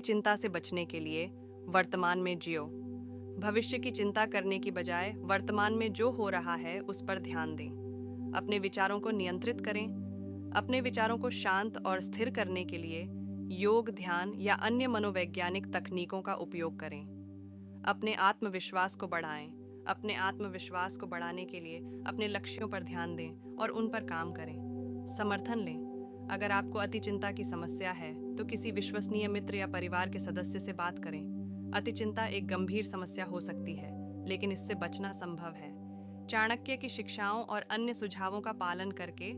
चिंता से बचने के लिए वर्तमान में जियो। भविष्य की चिंता करने की बजाय वर्तमान में जो हो रहा है उस पर ध्यान दें। अपने विचारों को नियंत्रित करें। अपने विचारों को शांत और स्थिर करने के लिए योग, ध्यान या अन्य मनोवैज्ञानिक तकनीकों का उपयोग करें। अपने आत्मविश्वास को बढ़ाएं। अपने आत्मविश्वास को बढ़ाने के लिए अपने लक्ष्यों पर ध्यान दें और उन पर काम करें। समर्थन लें। अगर आपको अति चिंता की समस्या है तो किसी विश्वसनीय मित्र या परिवार के सदस्य से बात करें। अति चिंता एक गंभीर समस्या हो सकती है, लेकिन इससे बचना संभव है। चाणक्य की शिक्षाओं और अन्य सुझावों का पालन करके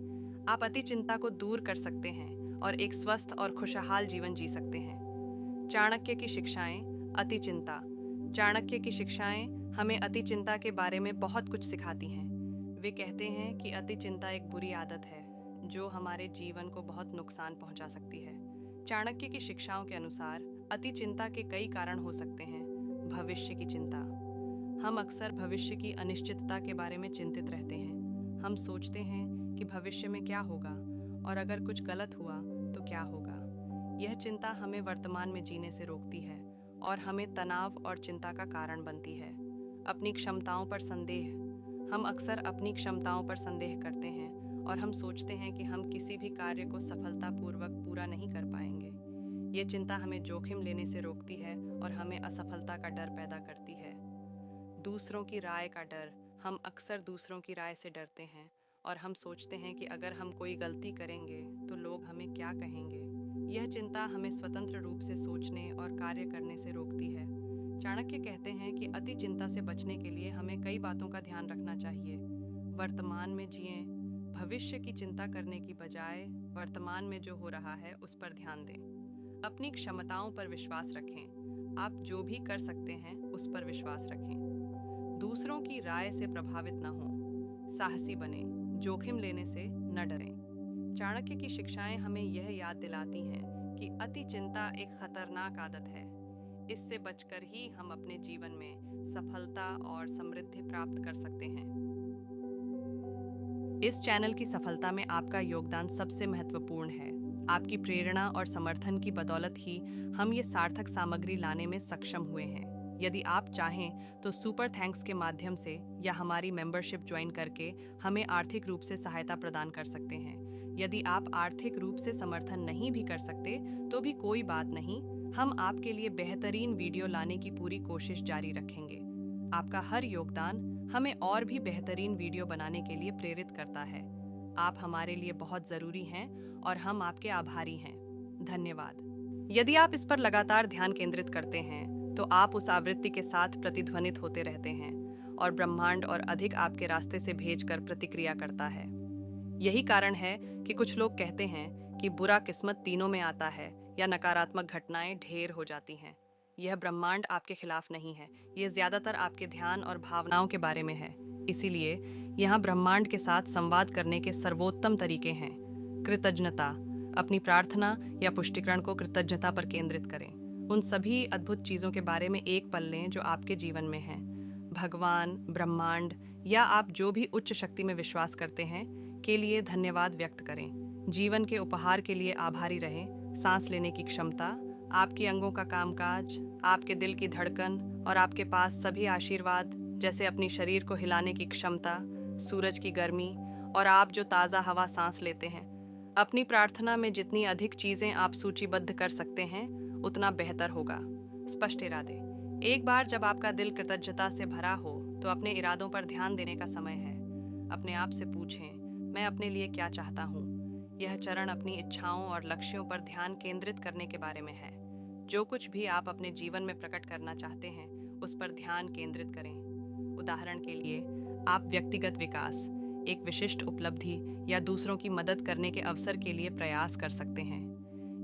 आप अति चिंता को दूर कर सकते हैं और एक स्वस्थ और खुशहाल जीवन जी सकते हैं। चाणक्य की शिक्षाएं। अति चिंता। चाणक्य की शिक्षाएं हमें अति चिंता के बारे में बहुत कुछ सिखाती हैं। वे कहते हैं कि अति चिंता एक बुरी आदत है जो हमारे जीवन को बहुत नुकसान पहुंचा सकती है। चाणक्य की शिक्षाओं के अनुसार अति चिंता के कई कारण हो सकते हैं। भविष्य की चिंता। हम अक्सर भविष्य की अनिश्चितता के बारे में चिंतित रहते हैं। हम सोचते हैं कि भविष्य में क्या होगा और अगर कुछ गलत हुआ तो क्या होगा। यह चिंता हमें वर्तमान में जीने से रोकती है और हमें तनाव और चिंता का कारण बनती है। अपनी क्षमताओं पर संदेह। हम अक्सर अपनी क्षमताओं पर संदेह करते हैं और हम सोचते हैं कि हम किसी भी कार्य को सफलतापूर्वक पूरा नहीं कर पाएंगे। ये चिंता हमें जोखिम लेने से रोकती है और हमें असफलता का डर पैदा करती है। दूसरों की राय का डर। हम अक्सर दूसरों की राय से डरते हैं और हम सोचते हैं कि अगर हम कोई गलती करेंगे तो लोग हमें क्या कहेंगे। यह चिंता हमें स्वतंत्र रूप से सोचने और कार्य करने से रोकती है। चाणक्य कहते हैं कि अति चिंता से बचने के लिए हमें कई बातों का ध्यान रखना चाहिए। वर्तमान में जिएं। भविष्य की चिंता करने की बजाय वर्तमान में जो हो रहा है उस पर ध्यान दें। अपनी क्षमताओं पर विश्वास रखें। आप जो भी कर सकते हैं उस पर विश्वास रखें। दूसरों की राय से प्रभावित न हों। साहसी बने। जोखिम लेने से न डरें। चाणक्य की शिक्षाएं हमें यह याद दिलाती हैं कि अति चिंता एक खतरनाक आदत है। इससे बचकर ही हम अपने जीवन में सफलता और समृद्धि प्राप्त कर सकते हैं। इस चैनल की सफलता में आपका योगदान सबसे महत्वपूर्ण है। आपकी प्रेरणा और समर्थन की बदौलत ही हम ये सार्थक सामग्री लाने में सक्षम हुए हैं। यदि आप चाहें तो सुपर थैंक्स के माध्यम से या हमारी मेंबरशिप ज्वाइन करके हमें आर्थिक रूप से सहायता प्रदान कर सकते हैं। यदि आप आर्थिक रूप से समर्थन नहीं भी कर सकते तो भी कोई बात नहीं, हम आपके लिए बेहतरीन वीडियो लाने की पूरी कोशिश जारी रखेंगे। आपका हर योगदान हमें और भी बेहतरीन वीडियो बनाने के लिए प्रेरित करता है। आप हमारे लिए बहुत ज़रूरी हैं और हम आपके आभारी हैं। धन्यवाद। यदि आप इस पर लगातार ध्यान केंद्रित करते हैं तो आप उस आवृत्ति के साथ प्रतिध्वनित होते रहते हैं और ब्रह्मांड और अधिक आपके रास्ते से भेजकर प्रतिक्रिया करता है। यही कारण है कि कुछ लोग कहते हैं कि बुरा किस्मत तीनों में आता है या नकारात्मक घटनाएं ढेर हो जाती हैं। यह ब्रह्मांड आपके खिलाफ नहीं है, यह ज्यादातर आपके ध्यान और भावनाओं के बारे में है। इसीलिए यहाँ ब्रह्मांड के साथ संवाद करने के सर्वोत्तम तरीके हैं। कृतज्ञता। अपनी प्रार्थना या पुष्टिकरण को कृतज्ञता पर केंद्रित करें। उन सभी अद्भुत चीज़ों के बारे में एक पल लें जो आपके जीवन में हैं। भगवान, ब्रह्मांड या आप जो भी उच्च शक्ति में विश्वास करते हैं के लिए धन्यवाद व्यक्त करें। जीवन के उपहार के लिए आभारी रहें। सांस लेने की क्षमता, आपके अंगों का कामकाज, आपके दिल की धड़कन और आपके पास सभी आशीर्वाद जैसे अपनी शरीर को हिलाने की क्षमता, सूरज की गर्मी और आप जो ताज़ा हवा सांस लेते हैं। अपनी प्रार्थना में जितनी अधिक चीज़ें आप सूचीबद्ध कर सकते हैं उतना बेहतर होगा। स्पष्ट इरादे। एक बार जब आपका दिल कृतज्ञता से भरा हो तो अपने इरादों पर ध्यान देने का समय है। अपने आप से पूछें, मैं अपने लिए क्या चाहता हूँ। यह चरण अपनी इच्छाओं और लक्ष्यों पर ध्यान केंद्रित करने के बारे में है। जो कुछ भी आप अपने जीवन में प्रकट करना चाहते हैं उस पर ध्यान केंद्रित करें। उदाहरण के लिए, आप व्यक्तिगत विकास, एक विशिष्ट उपलब्धि या दूसरों की मदद करने के अवसर के लिए प्रयास कर सकते हैं।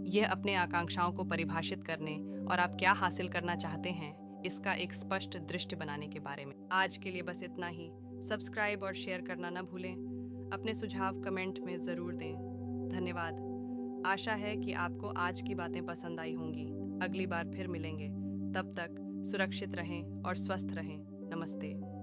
यह अपने आकांक्षाओं को परिभाषित करने और आप क्या हासिल करना चाहते हैं इसका एक स्पष्ट दृष्टि बनाने के बारे में। आज के लिए बस इतना ही। सब्सक्राइब और शेयर करना न भूलें। अपने सुझाव कमेंट में ज़रूर दें। धन्यवाद। आशा है कि आपको आज की बातें पसंद आई होंगी। अगली बार फिर मिलेंगे। तब तक सुरक्षित रहें और स्वस्थ रहें। नमस्ते।